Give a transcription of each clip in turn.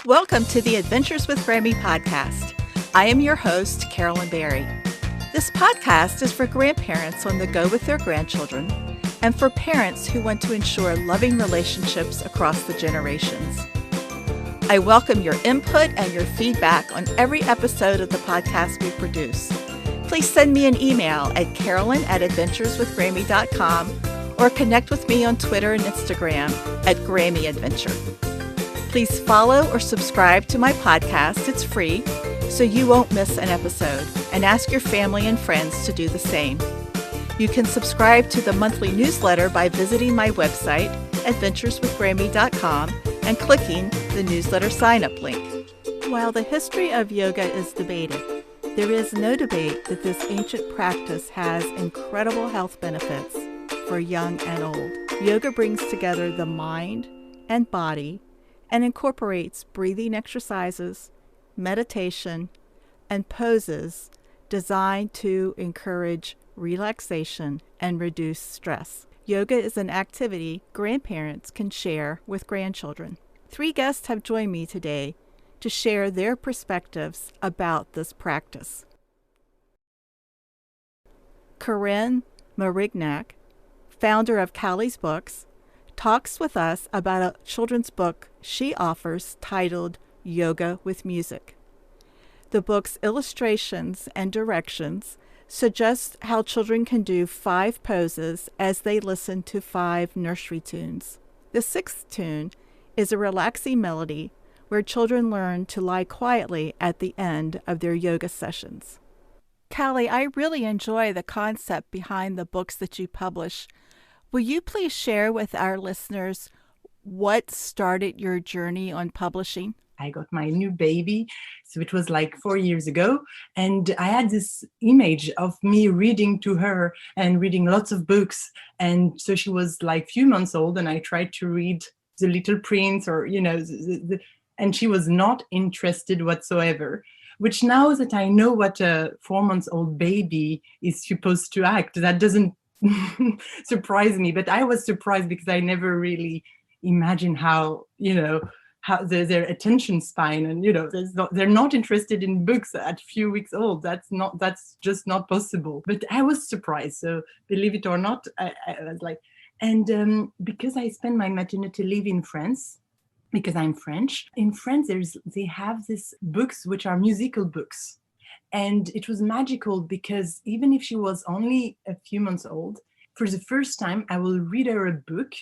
Welcome to the Adventures with Grammy podcast. I am your host, Carolyn Berry. This podcast is for grandparents on the go with their grandchildren and for parents who want to ensure loving relationships across the generations. I welcome your input and your feedback on every episode of the podcast we produce. Please send me an email at carolyn@adventureswithgrammy.com or connect with me on Twitter and Instagram at Grammy Adventure. Please follow or subscribe to my podcast. It's free, so you won't miss an episode, and ask your family and friends to do the same. You can subscribe to the monthly newsletter by visiting my website, adventureswithgrammy.com, and clicking the newsletter sign-up link. While the history of yoga is debated, there is no debate that this ancient practice has incredible health benefits for young and old. Yoga brings together the mind and body and incorporates breathing exercises, meditation, and poses designed to encourage relaxation and reduce stress. Yoga is an activity grandparents can share with grandchildren. 3 guests have joined me today to share their perspectives about this practice. Corinne Marignac, founder of Callie's Books, talks with us about a children's book she offers titled Yoga with Music. The book's illustrations and directions suggest how children can do 5 poses as they listen to 5 nursery tunes. The 6th tune is a relaxing melody where children learn to lie quietly at the end of their yoga sessions. Callie, I really enjoy the concept behind the books that you publish. Will you please share with our listeners what started your journey on publishing? I got my new baby, so it was like 4 years ago, and I had this image of me reading to her and reading lots of books. And so she was like few months old, and I tried to read The Little Prince or, and she was not interested whatsoever. Which now that I know what a 4-month-old baby is supposed to act, that doesn't surprise me. But I was surprised because I never really imagined how their attention span, and they're not interested in books at few weeks old. That's just not possible. But I was surprised. So believe it or not, I was like, and because I spent my maternity leave in France, because I'm French. In France, they have these books which are musical books. And it was magical because even if she was only a few months old, for the first time, I will read her a book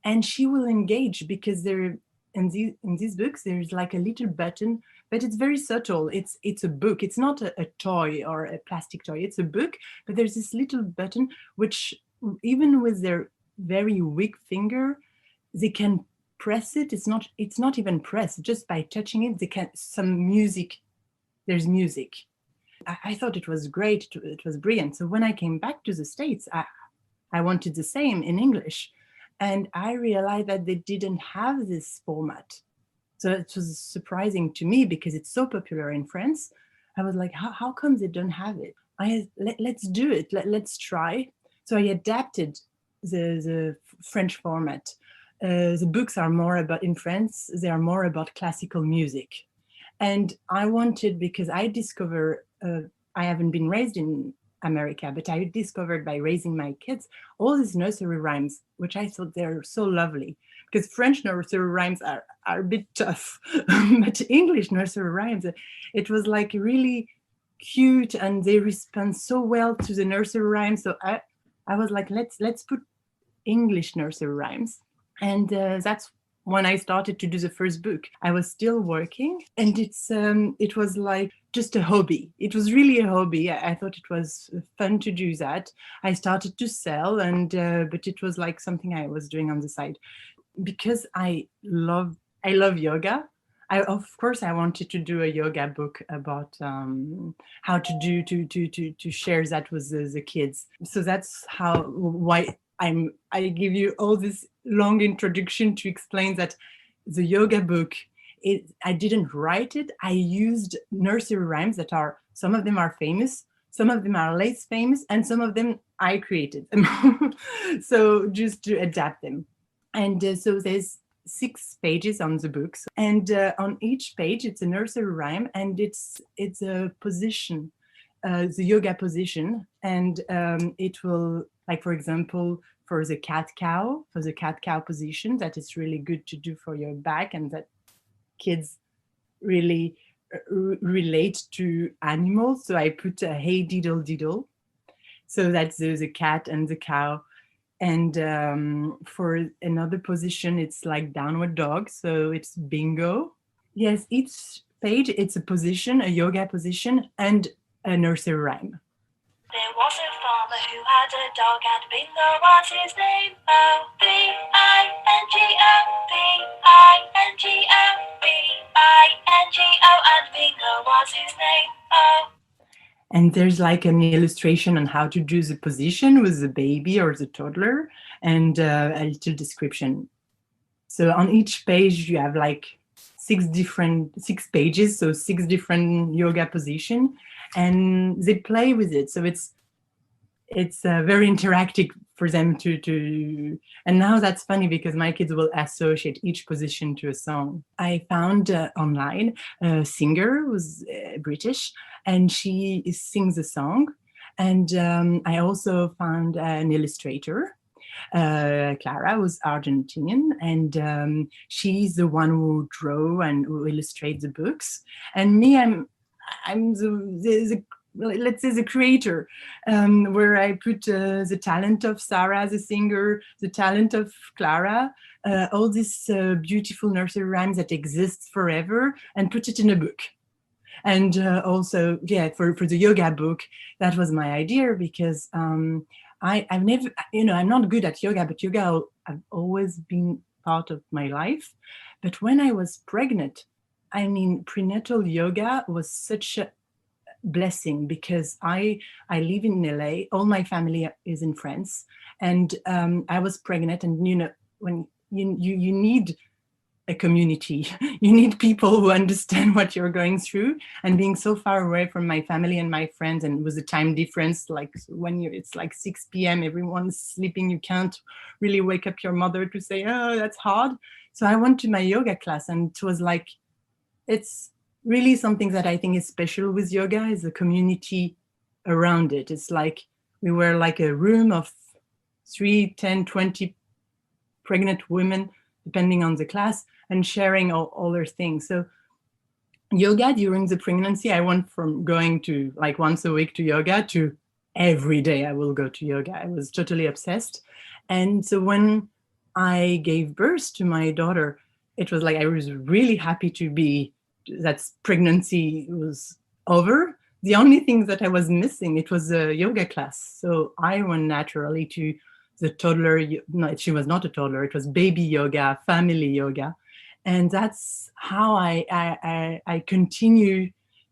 and she will engage, because in these books, there's like a little button, but it's very subtle. It's a book. It's not a toy or a plastic toy. It's a book, but there's this little button which, even with their very weak finger, they can press it. It's not even pressed. Just by touching it, there's music. I thought it was great. It was brilliant. So when I came back to the States, I wanted the same in English. And I realized that they didn't have this format. So it was surprising to me because it's so popular in France. I was like, how come they don't have it? Let's do it. Let's try. So I adapted the French format. The books are more about, in France, they are more about classical music. And I wanted, because I discovered, I haven't been raised in America, but I discovered by raising my kids all these nursery rhymes, which I thought they're so lovely. Because French nursery rhymes are a bit tough, but English nursery rhymes, it was like really cute, and they respond so well to the nursery rhymes. So I was like, let's put English nursery rhymes. And that's when I started to do the first book. I was still working, and it was like just a hobby. It was really a hobby. I thought it was fun to do that. I started to sell, but it was like something I was doing on the side. Because I love yoga. Of course, I wanted to do a yoga book about how to share that with the kids. So that's why I give you all this long introduction to explain that the yoga book, I didn't write it. I used nursery rhymes that are, some of them are famous, some of them are less famous, and some of them I created them. So just to adapt them. And so there's 6 pages on the books, and on each page it's a nursery rhyme, and it's a position, the yoga position, and it will, like, for example, for the cat cow position, that is really good to do for your back, and that kids really relate to animals. So I put a hey diddle diddle, so that's the cat and the cow. And for another position, it's like downward dog, so it's bingo. Yes, each page it's a position, a yoga position, and a nursery rhyme. There was a farmer who had a dog, and Bingo was his name. O-B-I-N-G-O, B-I-N-G-O, B-I-N-G-O, and Bingo was his name. Oh. And there's like an illustration on how to do the position with the baby or the toddler, and a little description. So on each page you have like 6 pages, so 6 different yoga position, and they play with it. So it's very interactive for them to. And now that's funny because my kids will associate each position to a song. I found online a singer who's British, and she sings a song. And I also found an illustrator, Clara, who's Argentinian, and she's the one who draw and who illustrate the books. And me, I'm the let's say the creator, where I put the talent of Sarah, the singer, the talent of Clara, all these beautiful nursery rhymes that exist forever, and put it in a book. And also, yeah, for the yoga book, that was my idea, because I've never, I'm not good at yoga, but yoga I've always been part of my life. But when I was pregnant, I mean, prenatal yoga was such a blessing, because I live in LA. All my family is in France, and I was pregnant, and when you need a community, you need people who understand what you're going through. And being so far away from my family and my friends, and with the time difference, like when it's like 6 p.m, everyone's sleeping, you can't really wake up your mother to say, oh, that's hard. So I went to my yoga class, and it was like, it's really something that I think is special with yoga, is the community around it. It's like we were like a room of 3, 10, 20 pregnant women, depending on the class, and sharing all their things. So yoga during the pregnancy, I went from going to like once a week to yoga to every day I will go to yoga. I was totally obsessed. And so when I gave birth to my daughter, it was like I was really happy to be, that pregnancy was over. The only thing that I was missing, it was a yoga class. So I went naturally to the toddler, no, she was not a toddler, it was baby yoga, family yoga. And that's how I continue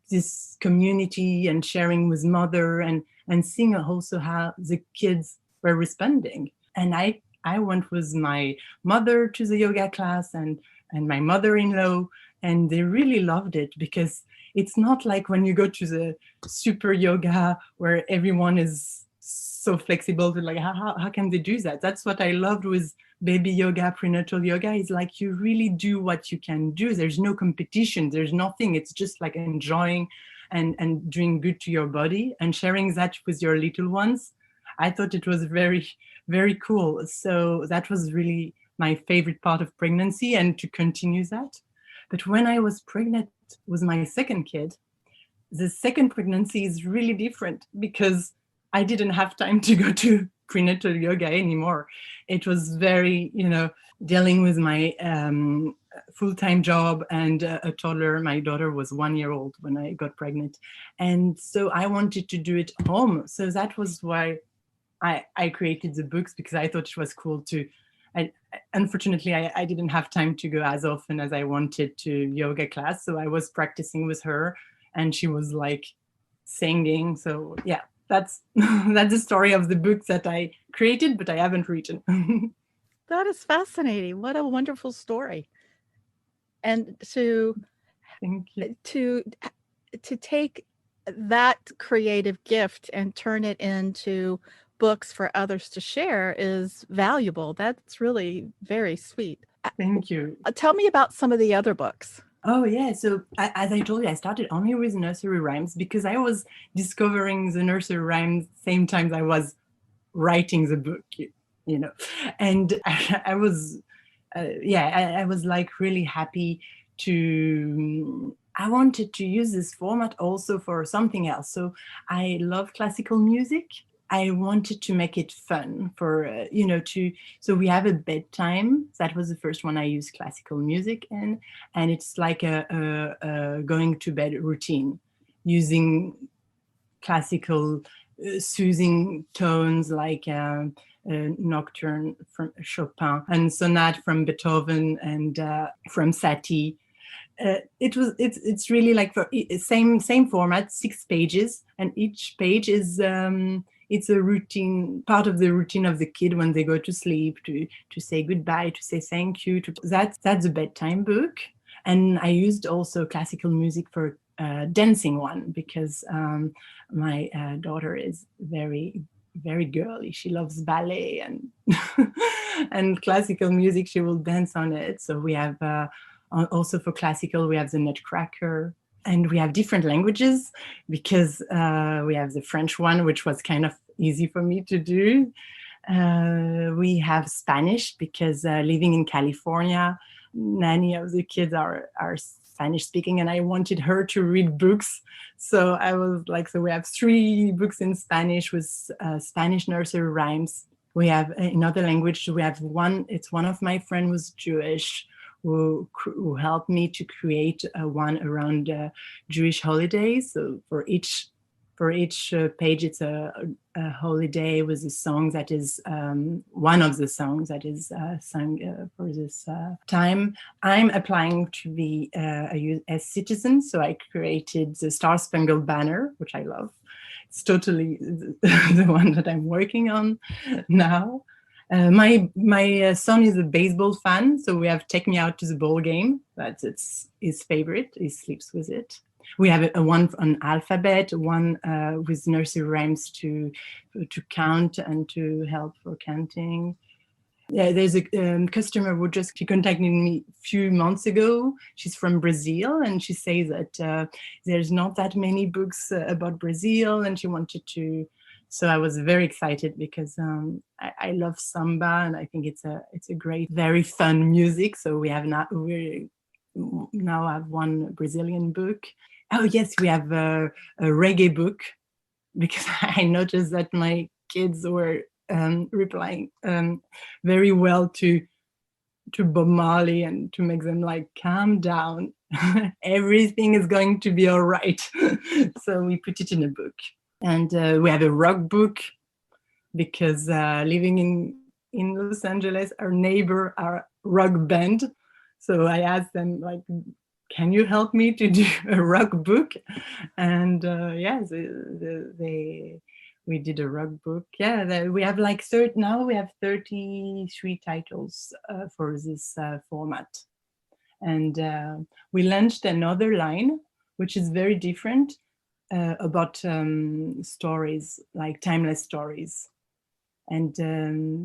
this community and sharing with mother, and seeing also how the kids were responding. And I went with my mother to the yoga class, and my mother-in-law, and they really loved it, because it's not like when you go to the super yoga where everyone is so flexible to like, how can they do that? That's what I loved with baby yoga, prenatal yoga, is like you really do what you can do. There's no competition, there's nothing. It's just like enjoying and doing good to your body and sharing that with your little ones. I thought it was very, very cool. So that was really my favorite part of pregnancy, and to continue that. But when I was pregnant with my second kid, the second pregnancy is really different, because I didn't have time to go to prenatal yoga anymore. It was very, dealing with my full-time job and a toddler. My daughter was 1 year old when I got pregnant. And so I wanted to do it home. So that was why I created the books, because I thought it was cool to, unfortunately, I didn't have time to go as often as I wanted to yoga class. So I was practicing with her, and she was like singing. So yeah, that's the story of the books that I created, but I haven't written. That is fascinating. What a wonderful story. And Thank you. to take that creative gift and turn it into books for others to share is valuable. That's really very sweet. Thank you. Tell me about some of the other books. Oh yeah, so as I told you, I started only with nursery rhymes because I was discovering the nursery rhymes same time I was writing the book, you know, and I was, I was like really happy to. I wanted to use this format also for something else. So I love classical music. I wanted to make it fun for to. So we have a bedtime. That was the first one I used classical music in, and it's like a going to bed routine using classical soothing tones like nocturne from Chopin and sonate from Beethoven and from Satie. It's really like for same format, 6 pages, and each page is it's a routine, part of the routine of the kid when they go to sleep, to say goodbye, to say thank you. That's a bedtime book. And I used also classical music for dancing one because my daughter is very girly. She loves ballet and and classical music. She will dance on it. So we have also for classical, we have the Nutcracker, and we have different languages because we have the French one, which was kind of easy for me to do. We have Spanish because living in California, many of the kids are Spanish speaking, and I wanted her to read books. So I was like, so we have 3 books in Spanish with Spanish nursery rhymes. We have in other language, we have one, it's one of my friends who's Jewish, who helped me to create one around Jewish holidays. So for each page, it's a holiday with a song that is one of the songs that is sung for this time. I'm applying to be a U.S. citizen, so I created the Star Spangled Banner, which I love. It's totally the one that I'm working on now. My son is a baseball fan, so we have Take Me Out to the Ball Game. It's his favorite. He sleeps with it. We have a one on alphabet, one with nursery rhymes to count and to help for counting. Yeah, there's a customer who she contacted me a few months ago. She's from Brazil, and she says that there's not that many books about Brazil, and she wanted to. So I was very excited because I love samba, and I think it's a great, very fun music. So we now have one Brazilian book. Oh yes, we have a reggae book because I noticed that my kids were replying very well to Bob Marley, and to make them like calm down. Everything is going to be all right. So we put it in a book. And we have a rock book because living in Los Angeles, our neighbor are rock band. So I asked them, like, can you help me to do a rock book? And we did a rock book. Yeah, we have like now we have 33 titles for this format. And we launched another line, which is very different. About stories, like timeless stories. And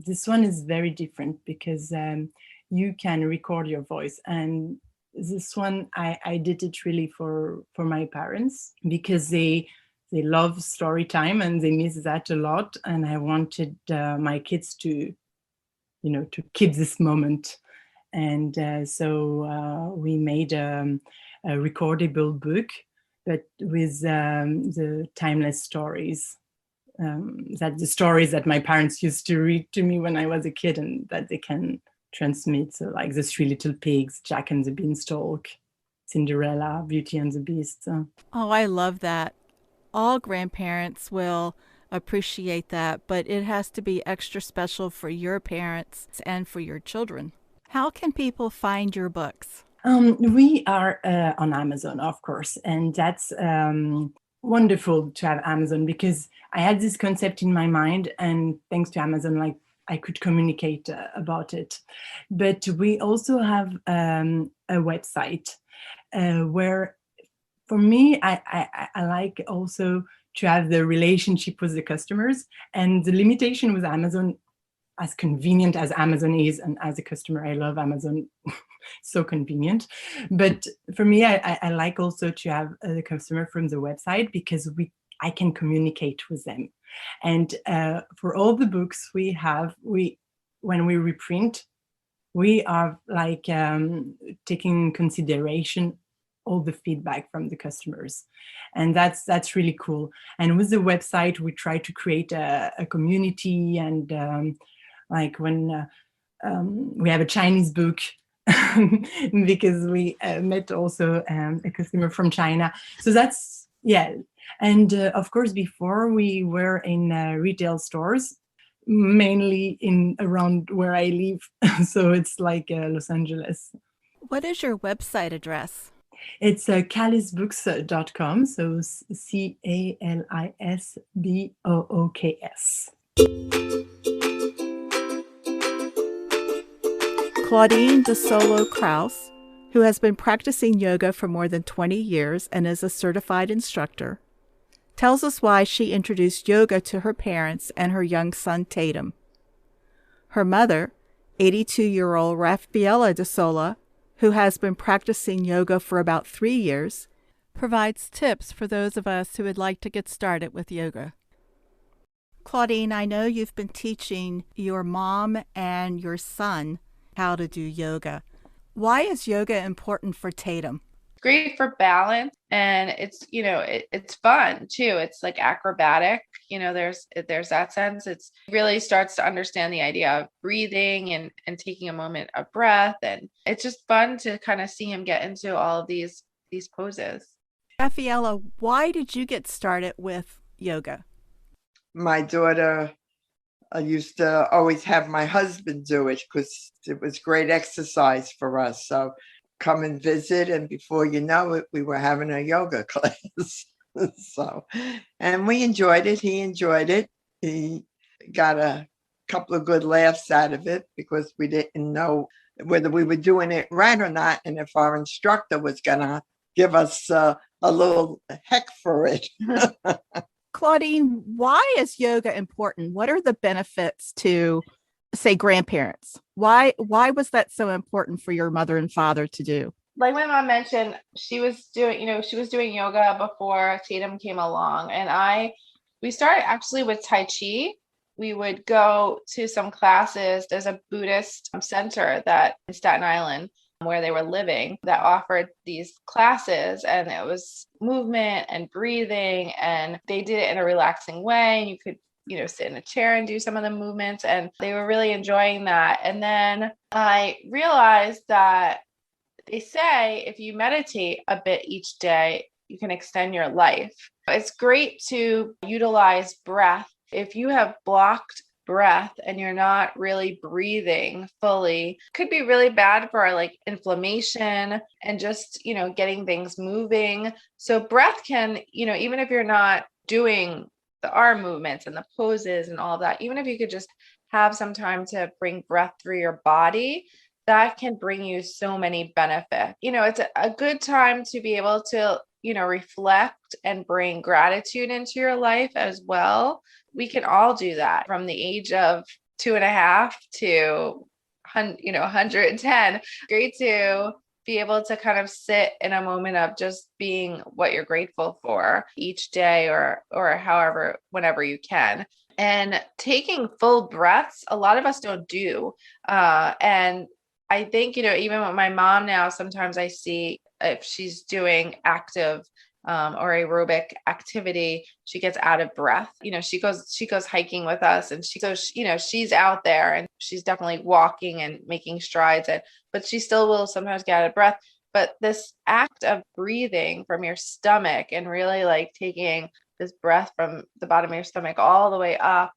this one is very different because you can record your voice. And this one, I did it really for my parents because they love story time and they miss that a lot. And I wanted my kids to keep this moment. And so we made a recordable book, but with the timeless stories, that the stories that my parents used to read to me when I was a kid and that they can transmit. So like the 3 Little Pigs, Jack and the Beanstalk, Cinderella, Beauty and the Beast. Oh, I love that. All grandparents will appreciate that, but it has to be extra special for your parents and for your children. How can people find your books? We are on Amazon, of course, and that's wonderful to have Amazon because I had this concept in my mind, and thanks to Amazon, like I could communicate about it. But we also have a website where, for me, I like also to have the relationship with the customers, and the limitation with Amazon as convenient as Amazon is, and as a customer, I love Amazon. So convenient. But for me, I like also to have the customer from the website, because I can communicate with them. And for all the books when we reprint, we are like taking consideration all the feedback from the customers, and that's really cool. And with the website, we try to create a community, and like when we have a Chinese book, because we met also a customer from China. So that's, yeah. And of course, before we were in retail stores, mainly in around where I live. So it's like Los Angeles. What is your website address? It's calisbooks.com. So CALISBOOKS. Claudine DeSolo Kraus, who has been practicing yoga for more than 20 years and is a certified instructor, tells us why she introduced yoga to her parents and her young son Tatum. Her mother, 82-year-old Rafaela DeSola, who has been practicing yoga for about 3 years, provides tips for those of us who would like to get started with yoga. Claudine, I know you've been teaching your mom and your son how to do yoga. Why is yoga important for Tatum? Great for balance, and it's, you know, it's fun too. It's like acrobatic, you know, there's that sense. It's really starts to understand the idea of breathing and taking a moment of breath, and it's just fun to kind of see him get into all of these poses. Rafaela, why did you get started with yoga? My daughter used to always have my husband do it because it was great exercise for us. So come and visit, and before you know it, we were having a yoga class. So, and we enjoyed it. He enjoyed it. He got a couple of good laughs out of it, because we didn't know whether we were doing it right or not, and if our instructor was gonna give us a little heck for it. Claudine, why is yoga important? What are the benefits to, say, grandparents? Why was that so important for your mother and father to do? Like my mom mentioned, she was doing yoga before Tatum came along, and we started actually with Tai Chi. We would go to some classes. There's a Buddhist center that in Staten Island where they were living that offered these classes, and it was movement and breathing, and they did it in a relaxing way, and you could, you know, sit in a chair and do some of the movements, and they were really enjoying that. And then I realized that they say if you meditate a bit each day, you can extend your life. It's great to utilize breath. If you have blocked breath and you're not really breathing fully, could be really bad for like inflammation and just, you know, getting things moving. So breath can, you know, even if you're not doing the arm movements and the poses and all of that, even if you could just have some time to bring breath through your body, that can bring you so many benefits. You know, it's a good time to be able to, you know, reflect and bring gratitude into your life as well. We can all do that from the age of 2.5 to 110. Great to be able to kind of sit in a moment of just being what you're grateful for each day, or however, whenever you can. And taking full breaths, a lot of us don't do. And I think, you know, even with my mom now, sometimes I see if she's doing active or aerobic activity, she gets out of breath. You know, she goes hiking with us, and she's out there and she's definitely walking and making strides, but she still will sometimes get out of breath. But this act of breathing from your stomach and really like taking this breath from the bottom of your stomach all the way up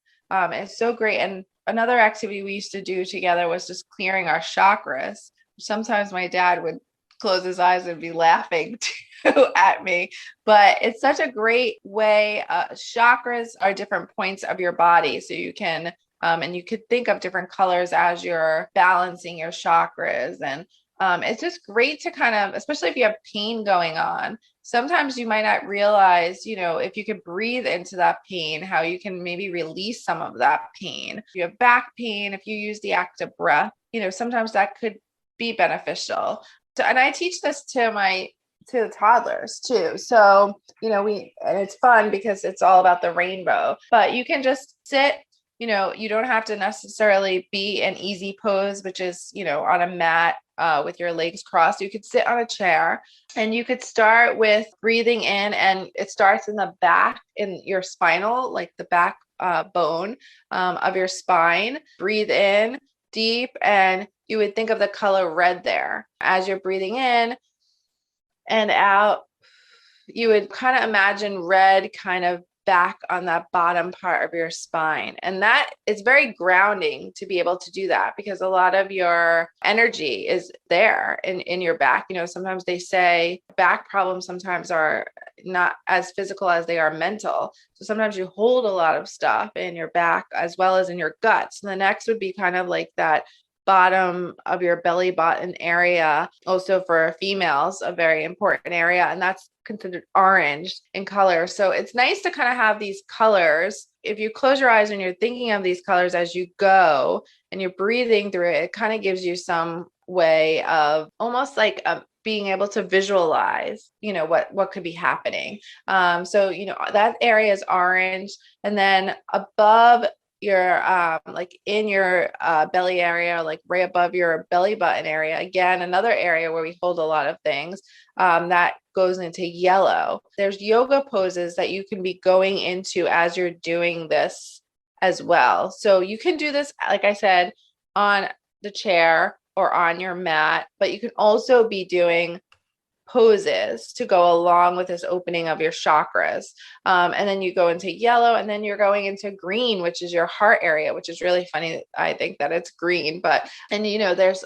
is so great. And another activity we used to do together was just clearing our chakras. Sometimes my dad would close his eyes and be laughing too at me, but it's such a great way. Chakras are different points of your body, so you can and you could think of different colors as you're balancing your chakras. And It's just great to kind of, especially if you have pain going on, sometimes you might not realize, if you can breathe into that pain, how you can maybe release some of that pain. If you have back pain, if you use the active breath, sometimes that could be beneficial. So, and I teach this to the toddlers too. So, and it's fun because it's all about the rainbow, but you can just sit, you don't have to necessarily be an easy pose, which is, on a mat with your legs crossed. You could sit on a chair and you could start with breathing in, and it starts in the back, in your spinal, like the back bone of your spine. Breathe in deep, and you would think of the color red there. As you're breathing in and out, you would kind of imagine red kind of back on that bottom part of your spine. And that is very grounding to be able to do that, because a lot of your energy is there in your back. Sometimes they say back problems sometimes are not as physical as they are mental. So sometimes you hold a lot of stuff in your back as well as in your guts. And the next would be kind of like that bottom of your belly button area. Also for females, a very important area, and that's considered orange in color. So it's nice to kind of have these colors. If you close your eyes and you're thinking of these colors as you go and you're breathing through it, it kind of gives you some way of almost like being able to visualize, what could be happening. So, that area is orange. And then above your like in your belly area, like right above your belly button area, again, another area where we hold a lot of things, that goes into yellow. There's yoga poses that you can be going into as you're doing this as well. So you can do this, like I said, on the chair or on your mat, but you can also be doing poses to go along with this opening of your chakras. And then you go into yellow, and then you're going into green, which is your heart area, which is really funny. I think that it's green, and there's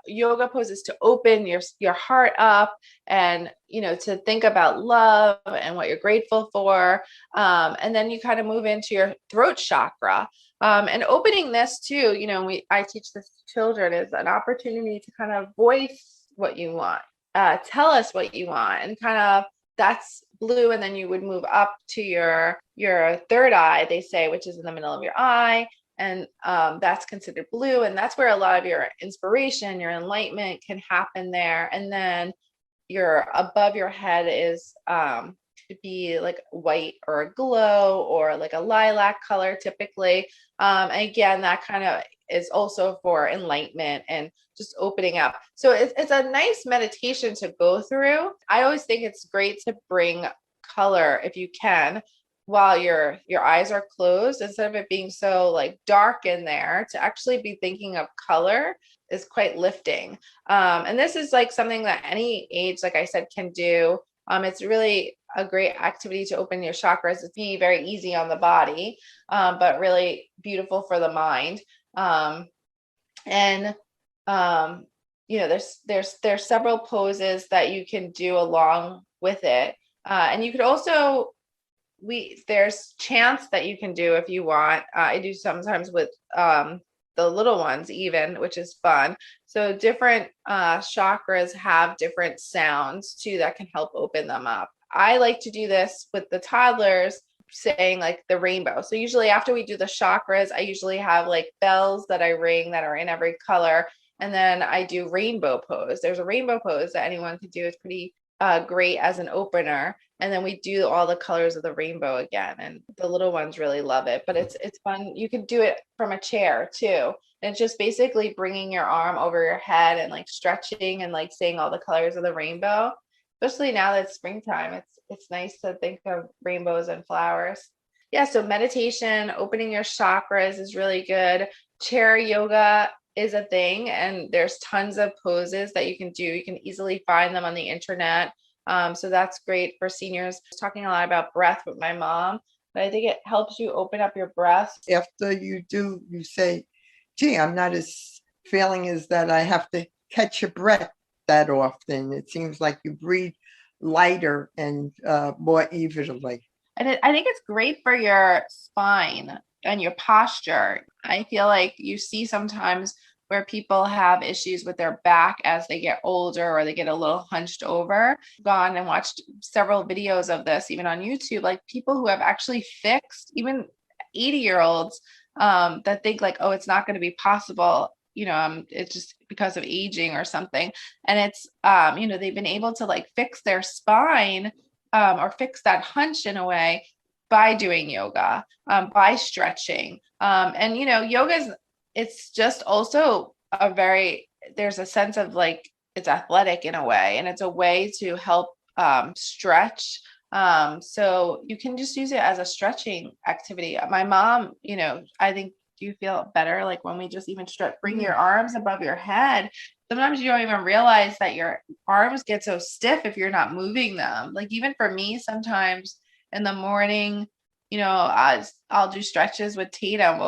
yoga poses to open your heart up, and to think about love and what you're grateful for. And then you kind of move into your throat chakra. And opening this too, I teach this to children, is an opportunity to kind of voice what you want. Tell us what you want, and kind of that's blue. And then you would move up to your third eye, they say, which is in the middle of your eye. And that's considered blue. And that's where a lot of your inspiration, your enlightenment can happen there. And then your above your head is could be like white or a glow or like a lilac color typically. And again, that kind of is also for enlightenment and just opening up. So it's a nice meditation to go through. I always think it's great to bring color, if you can, while your eyes are closed, instead of it being so like dark in there, to actually be thinking of color is quite lifting. And this is like something that any age, like I said, can do. It's really a great activity to open your chakras. It's be very easy on the body, but really beautiful for the mind. There's several poses that you can do along with it. And you could also, there's chants that you can do if you want. I do sometimes with the little ones even, which is fun. So different chakras have different sounds too that can help open them up. I like to do this with the toddlers, saying like the rainbow. So usually after we do the chakras, I usually have like bells that I ring that are in every color. And then I do rainbow pose. There's a rainbow pose that anyone could do. It's pretty great as an opener. And then we do all the colors of the rainbow again. And the little ones really love it, but it's fun. You can do it from a chair too. And it's just basically bringing your arm over your head and like stretching and like saying all the colors of the rainbow. Especially now that it's springtime, it's nice to think of rainbows and flowers. Yeah, so meditation, opening your chakras is really good. Chair yoga is a thing, and there's tons of poses that you can do. You can easily find them on the internet. So that's great for seniors. I was talking a lot about breath with my mom, but I think it helps you open up your breath. After you do, you say, gee, I'm not as feeling as that I have to catch your breath that often. It seems like you breathe lighter and more evenly. And I think it's great for your spine and your posture. I feel like you see sometimes where people have issues with their back as they get older or they get a little hunched over. Gone and watched several videos of this, even on YouTube, like people who have actually fixed, even 80-year-olds that think like, oh, it's not going to be possible. It's just because of aging or something. And it's, they've been able to like fix their spine or fix that hunch in a way by doing yoga, by stretching. Yoga it's just also there's a sense of like, it's athletic in a way, and it's a way to help stretch. So you can just use it as a stretching activity. My mom, I think, do you feel better? Like when we just even stretch, bring your arms above your head. Sometimes you don't even realize that your arms get so stiff if you're not moving them. Like even for me, sometimes in the morning, I'll do stretches with Tatum.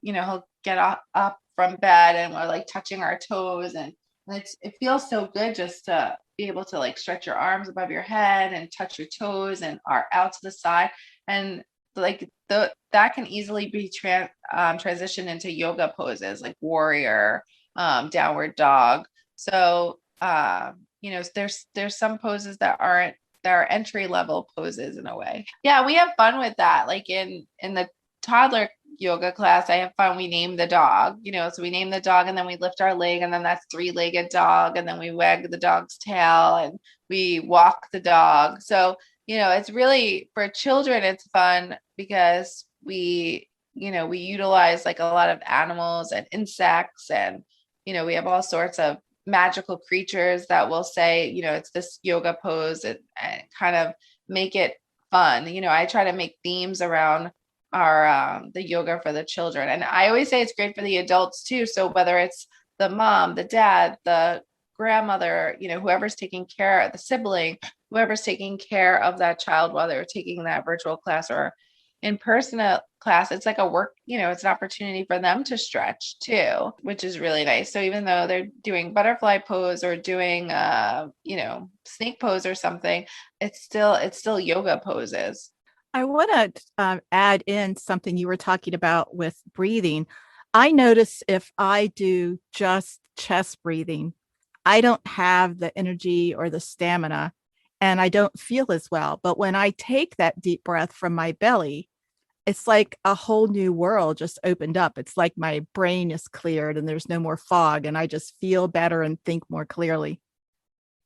He'll get up from bed and we're like touching our toes, and it feels so good just to be able to like stretch your arms above your head and touch your toes and are out to the side. And like that can easily be transitioned into yoga poses like warrior, downward dog. So there's some poses that are entry level poses in a way. Yeah, we have fun with that. Like in the toddler yoga class, I have fun. We name the dog, so we name the dog and then we lift our leg, and then that's 3-legged dog, and then we wag the dog's tail and we walk the dog. So it's really, for children, it's fun because we utilize like a lot of animals and insects, and we have all sorts of magical creatures that will say, it's this yoga pose, and kind of make it fun. I try to make themes around our the yoga for the children, and I always say it's great for the adults too. So whether it's the mom, the dad, the grandmother, whoever's taking care of the sibling, whoever's taking care of that child while they're taking that virtual class or in-person class, it's like a work, it's an opportunity for them to stretch too, which is really nice. So even though they're doing butterfly pose or doing snake pose or something, it's still yoga poses. I want to add in something you were talking about with breathing. I notice if I do just chest breathing, I don't have the energy or the stamina, and I don't feel as well. But when I take that deep breath from my belly, it's like a whole new world just opened up. It's like my brain is cleared and there's no more fog, and I just feel better and think more clearly.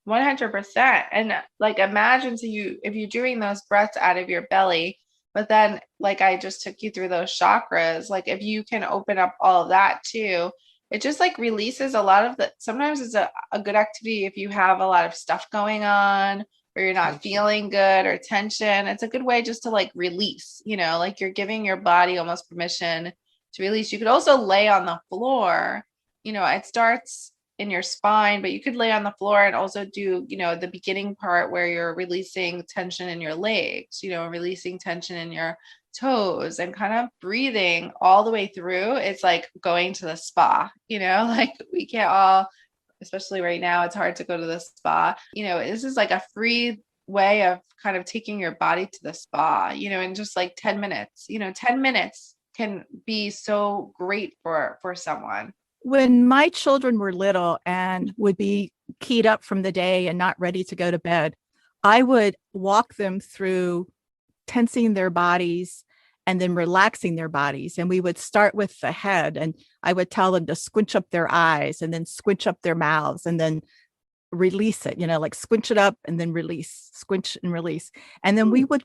100%. And like, imagine if you're doing those breaths out of your belly, but then like I just took you through those chakras, like if you can open up all of that too, it just like releases a lot of sometimes it's a good activity if you have a lot of stuff going on or you're not feeling good or tension. It's a good way just to like release, like you're giving your body almost permission to release. You could also lay on the floor, it starts in your spine, but you could lay on the floor and also do, the beginning part where you're releasing tension in your legs, releasing tension in your toes and kind of breathing all the way through. It's like going to the spa, like we can't all, especially right now, it's hard to go to the spa. This is like a free way of kind of taking your body to the spa, in just like 10 minutes. 10 minutes can be so great for someone. When my children were little and would be keyed up from the day and not ready to go to bed, I would walk them through tensing their bodies and then relaxing their bodies. And we would start with the head, and I would tell them to squinch up their eyes and then squinch up their mouths and then release it, like squinch it up and then release, squinch and release. And then we would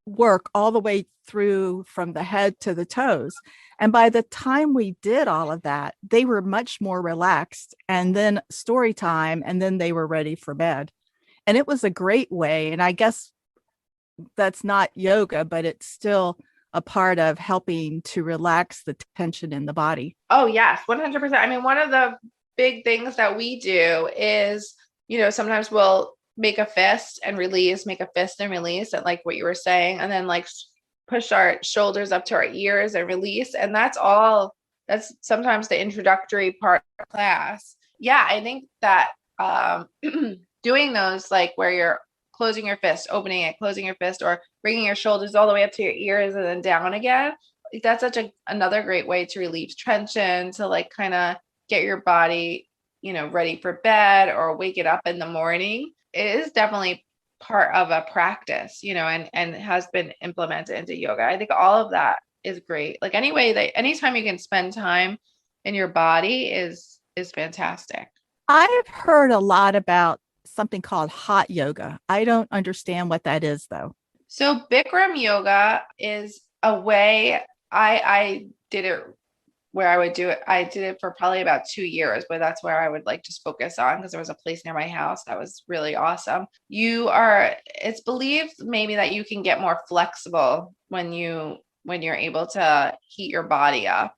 work all the way through from the head to the toes. And by the time we did all of that, they were much more relaxed, and then story time, and then they were ready for bed. And it was a great way. And I guess that's not yoga, but it's still a part of helping to relax the tension in the body. Oh, yes, 100%. I mean, one of the big things that we do is, sometimes we'll make a fist and release, make a fist and release, and like what you were saying, and then like push our shoulders up to our ears and release. And that's sometimes the introductory part of class. Yeah, I think that doing those, like where you're closing your fist, opening it, closing your fist, or bringing your shoulders all the way up to your ears and then down again, that's another great way to relieve tension, to like kind of get your body, ready for bed or wake it up in the morning, it is definitely part of a practice, and has been implemented into yoga. I think all of that is great. Like anytime you can spend time in your body is fantastic. I've heard a lot about something called hot yoga. I don't understand what that is, though. So Bikram yoga is a way I did it where I would do it. I did it for probably about 2 years, but that's where I would like just focus on because there was a place near my house that was really awesome. It's believed maybe that you can get more flexible when you're able to heat your body up.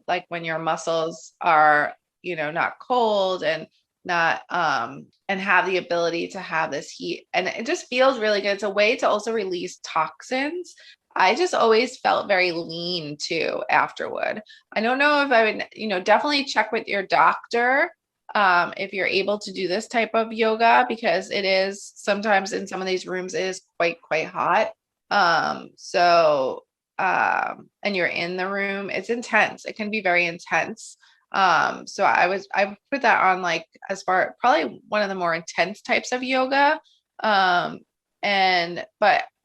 Like when your muscles are, not cold and not and have the ability to have this heat, and it just feels really good. It's a way to also release toxins. I just always felt very lean too afterward. I don't know if I would, definitely check with your doctor if you're able to do this type of yoga, because it is sometimes in some of these rooms it is quite hot. And you're in the room, it's intense. It can be very intense. So I put that on like as far probably one of the more intense types of yoga. But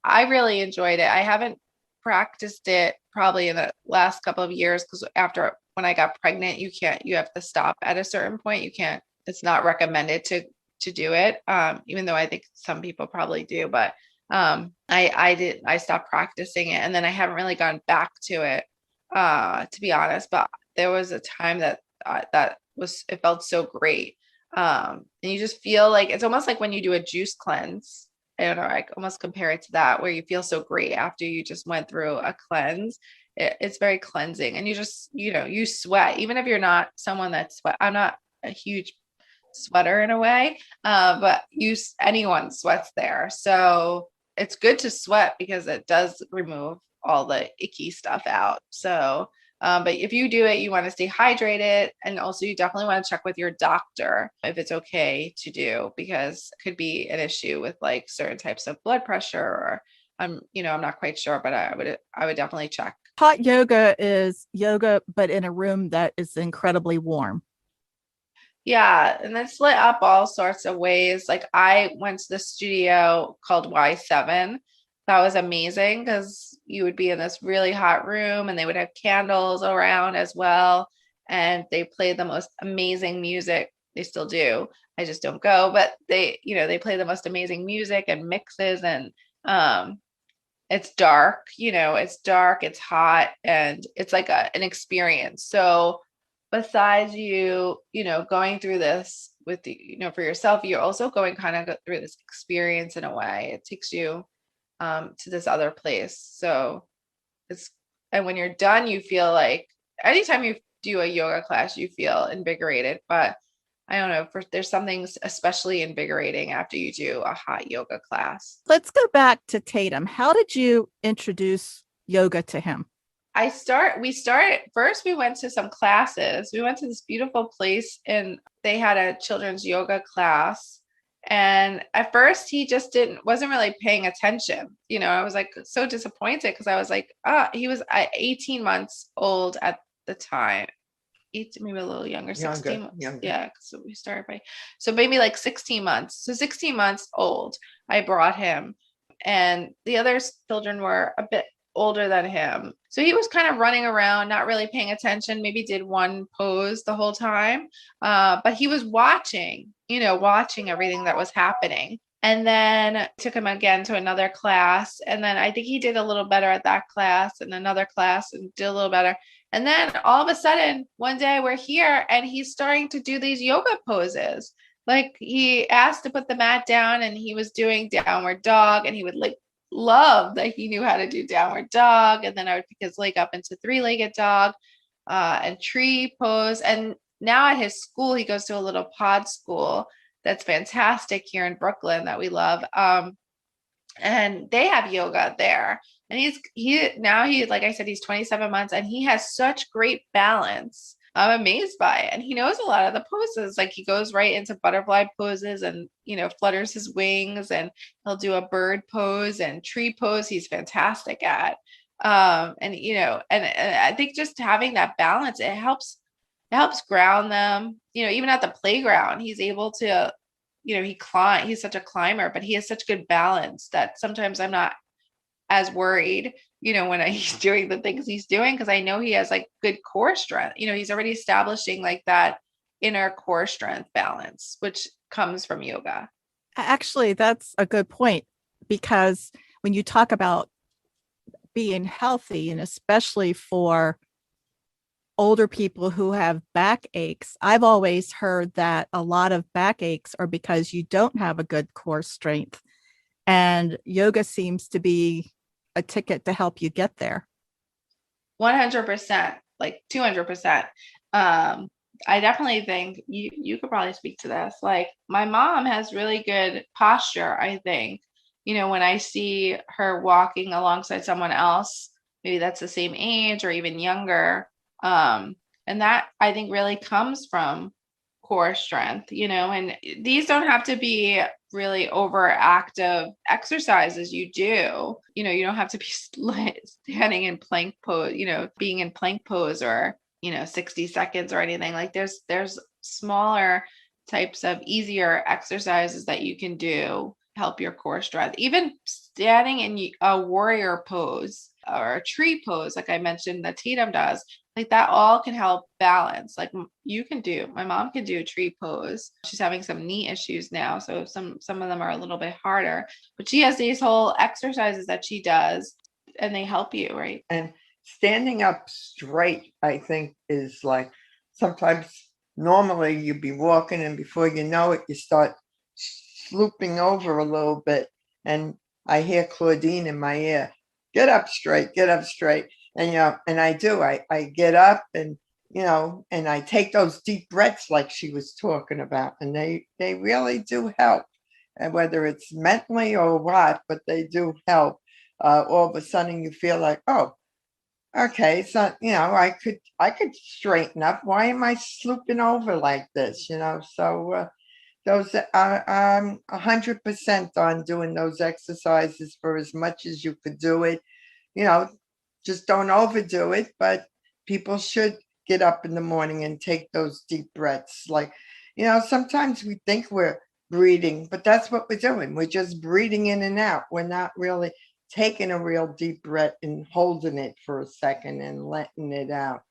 I really enjoyed it. I haven't practiced it probably in the last couple of years because when I got pregnant, you have to stop at a certain point. It's not recommended to do it. Even though I think some people probably do, but I stopped practicing it, and then I haven't really gone back to it, to be honest, but there was a time that it felt so great. And you just feel like it's almost like when you do a juice cleanse. I don't know, I almost compare it to that, where you feel so great after you just went through a cleanse. It's very cleansing, and you just, you sweat, even if you're not someone that sweat. I'm not a huge sweater in a way, but anyone sweats there. So it's good to sweat because it does remove all the icky stuff out. So but if you do it, you want to stay hydrated. And also you definitely want to check with your doctor if it's okay to do, because it could be an issue with like certain types of blood pressure, or I'm not quite sure, but I would definitely check. Hot yoga is yoga, but in a room that is incredibly warm. Yeah. And it's lit up all sorts of ways. Like I went to the studio called Y7. That was amazing because you would be in this really hot room and they would have candles around as well. And they played the most amazing music. They still do. I just don't go, but they play the most amazing music and mixes, and it's dark, it's hot, and it's like an experience. So besides going through this with for yourself, you're also going kind of through this experience in a way. It takes you to this other place. So and when you're done, you feel like anytime you do a yoga class, you feel invigorated, but I don't know, there's something especially invigorating after you do a hot yoga class. Let's go back to Tatum. How did you introduce yoga to him? We went to some classes. We went to this beautiful place and they had a children's yoga class. And at first he just wasn't really paying attention. I was like so disappointed because I was like, he was 18 months old at the time. Maybe a little younger, 16 months. Younger. Yeah. So we started so maybe like 16 months. So 16 months old, I brought him, and the other children were a bit older than him. So he was kind of running around, not really paying attention, maybe did one pose the whole time. But he was watching everything that was happening. And then I took him again to another class. And then I think he did a little better at that class, and another class, and did a little better. And then all of a sudden, one day we're here and he's starting to do these yoga poses. Like he asked to put the mat down and he was doing downward dog, and he would love that he knew how to do downward dog. And then I would pick his leg up into three-legged dog and tree pose. And now at his school, he goes to a little pod school that's fantastic here in Brooklyn that we love. And they have yoga there. And he like I said, he's 27 months and he has such great balance. I'm amazed by it. And he knows a lot of the poses. Like he goes right into butterfly poses and, flutters his wings, and he'll do a bird pose and tree pose. He's fantastic at. And I think just having that balance, it helps It helps ground them. Even at the playground, he's able to, he's such a climber, but he has such good balance that sometimes I'm not as worried, when he's doing the things he's doing, because I know he has like good core strength. He's already establishing like that inner core strength balance, which comes from yoga. Actually, that's a good point, because when you talk about being healthy, and especially for older people who have back aches, I've always heard that a lot of back aches are because you don't have a good core strength. And yoga seems to be a ticket to help you get there. 100%, like 200%. I definitely think you could probably speak to this. Like my mom has really good posture, I think. When I see her walking alongside someone else, maybe that's the same age or even younger. And that I think really comes from core strength, and these don't have to be really overactive exercises you do. You don't have to be standing in plank pose, being in plank pose or 60 seconds or anything. Like there's smaller types of easier exercises that you can do help your core strength. Even standing in a warrior pose or a tree pose, like I mentioned that Tatum does, like that all can help balance. Like my mom can do a tree pose. She's having some knee issues now, so some of them are a little bit harder, but she has these whole exercises that she does and they help you, right? And standing up straight, I think, is like sometimes normally you'd be walking and before you know it, you start slooping over a little bit. And I hear Claudine in my ear, get up straight, get up straight. And, and I do, I get up and, and I take those deep breaths like she was talking about. And they really do help. And whether it's mentally or what, but they do help. All of a sudden you feel like, oh, okay, so I could straighten up. Why am I slooping over like this? So those I'm 100% on doing those exercises for as much as you could do it. Just don't overdo it. But people should get up in the morning and take those deep breaths. Like, sometimes we think we're breathing, but that's what we're doing. We're just breathing in and out. We're not really taking a real deep breath and holding it for a second and letting it out.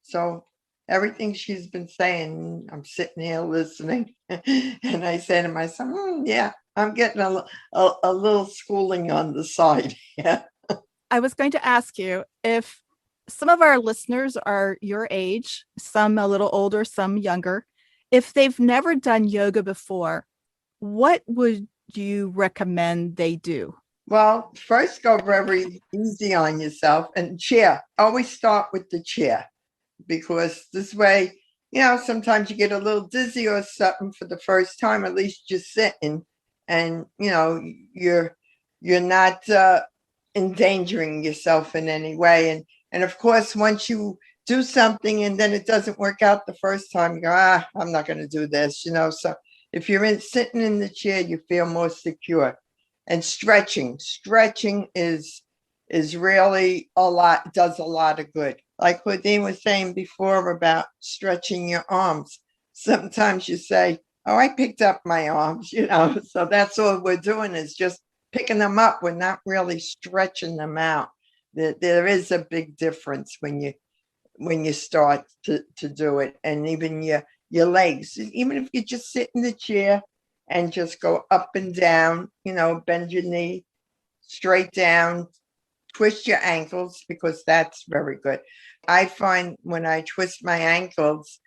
So everything she's been saying, I'm sitting here listening, and I say to myself, yeah, I'm getting a little schooling on the side. Yeah. I was going to ask you if some of our listeners are your age, some a little older, some younger. If they've never done yoga before, what would you recommend they do? Well, first go very easy on yourself and chair. Always start with the chair, because this way, sometimes you get a little dizzy or something for the first time. At least you're sitting, and you're not endangering yourself in any way. And of course, once you do something and then it doesn't work out the first time, you go, I'm not going to do this. So if you're sitting in the chair, you feel more secure. And stretching is really does a lot of good. Like Claudine was saying before about stretching your arms. Sometimes you say, oh, I picked up my arms, so that's all we're doing is just picking them up. We're not really stretching them out. There is a big difference when you start to do it. And even your legs, even if you just sit in the chair and just go up and down, bend your knee straight down, twist your ankles, because that's very good. I find when I twist my ankles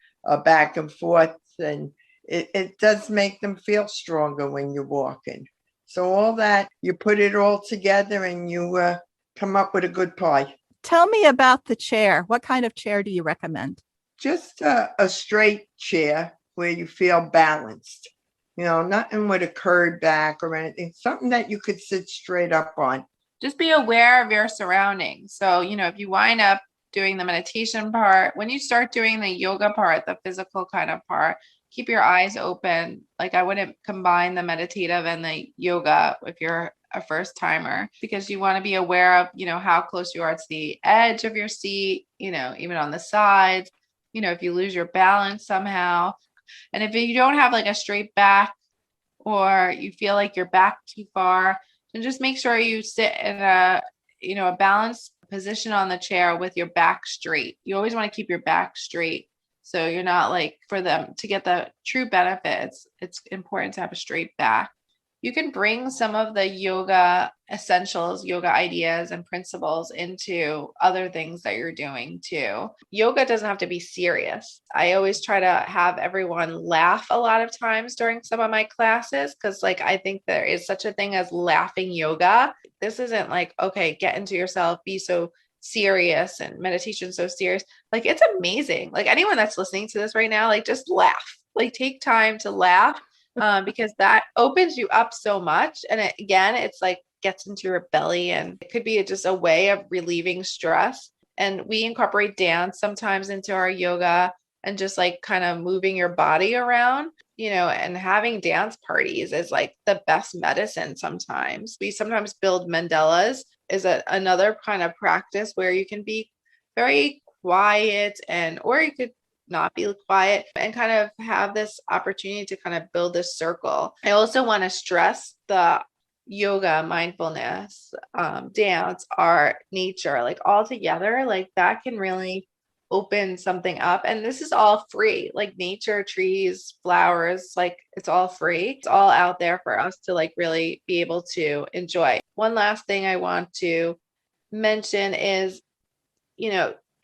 back and forth, and it does make them feel stronger when you're walking. So all that, you put it all together and you come up with a good pie. Tell me about the chair. What kind of chair do you recommend? Just a straight chair where you feel balanced. Nothing with a curved back or anything, something that you could sit straight up on. Just be aware of your surroundings. So, if you wind up doing the meditation part, when you start doing the yoga part, the physical kind of part, keep your eyes open. Like I wouldn't combine the meditative and the yoga if you're a first timer, because you want to be aware of, how close you are to the edge of your seat, even on the sides. if you lose your balance somehow. And if you don't have like a straight back, or you feel like your back too far, then just make sure you sit in a balanced position on the chair with your back straight. You always want to keep your back straight. So you're not like, for them to get the true benefits, it's important to have a straight back. You can bring some of the yoga essentials, yoga ideas and principles into other things that you're doing too. Yoga doesn't have to be serious. I always try to have everyone laugh a lot of times during some of my classes, because like I think there is such a thing as laughing yoga. This isn't like, okay, get into yourself, be so serious, and meditation so serious. Like, it's amazing. Like, anyone that's listening to this right now, like, just laugh, like take time to laugh. Because that opens you up so much. And it's like gets into your belly, and it could be just a way of relieving stress. And we incorporate dance sometimes into our yoga, and just like kind of moving your body around, and having dance parties is like the best medicine. Sometimes we build mandalas is another kind of practice where you can be very quiet, or you could not be quiet and kind of have this opportunity to kind of build this circle. I also want to stress the yoga, mindfulness, dance, art, nature, like all together, like that can really open something up. And this is all free, like nature, trees, flowers, like it's all free. It's all out there for us to like really be able to enjoy. One last thing I want to mention is,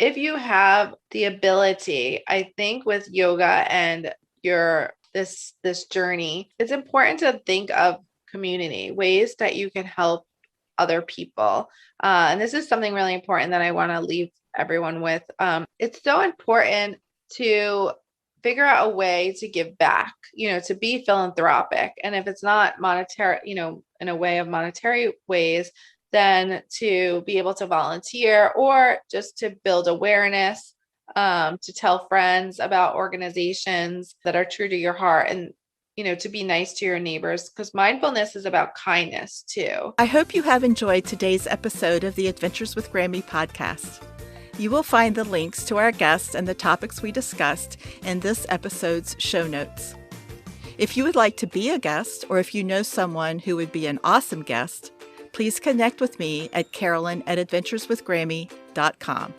if you have the ability, I think with yoga and this journey, it's important to think of community, ways that you can help other people. And this is something really important that I want to leave everyone with. It's so important to figure out a way to give back, to be philanthropic. And if it's not monetary, in a way of monetary ways, then to be able to volunteer, or just to build awareness, to tell friends about organizations that are true to your heart, and, to be nice to your neighbors, because mindfulness is about kindness too. I hope you have enjoyed today's episode of the Adventures with Grammy podcast. You will find the links to our guests and the topics we discussed in this episode's show notes. If you would like to be a guest, or if you know someone who would be an awesome guest, please connect with me at Carolyn@adventureswithgrammy.com.